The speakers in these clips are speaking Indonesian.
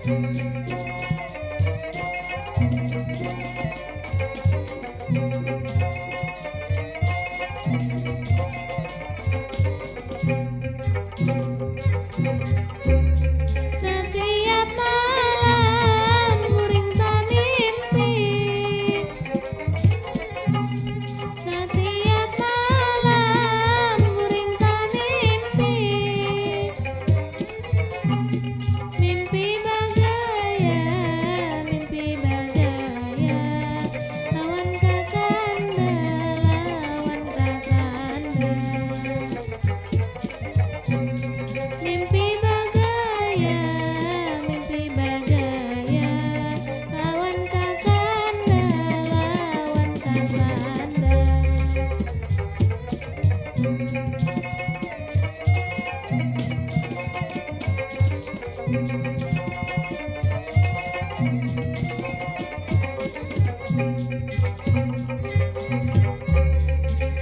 Setiap malam kuring tak mimpi, setiap malam kuring tak mimpi, mimpi bagaya, mimpi bagaya, lawan kakanda, lawan kakanda. Mimpi bagaya, mimpi bagaya, lawan kakanda, lawan kakanda.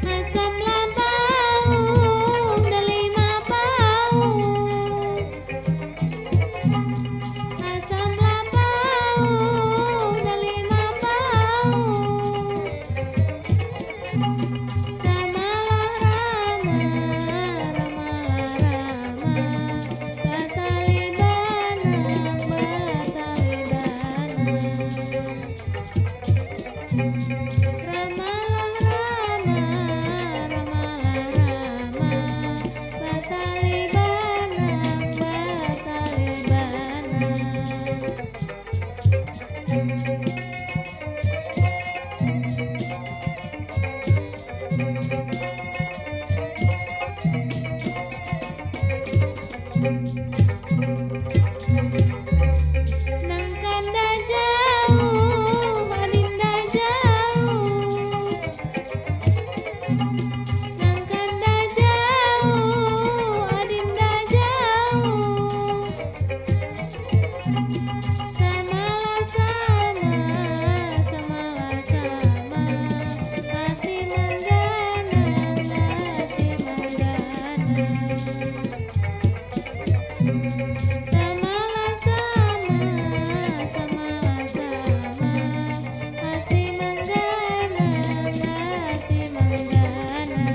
Asam lambau delima pau, asam lambau delima pau, ramalah rama, ramalah rama, batali banang, batali banang. Ramalah rama, ramalah rama, batali banang, batali banang. Nang kanda jauh, adinda jauh, nang kanda jauh, adinda jauh, samalah sama, samalah sama, hati manggana, hati manggana. Samalah sama, samalah sama, hati manggana, hati manggana.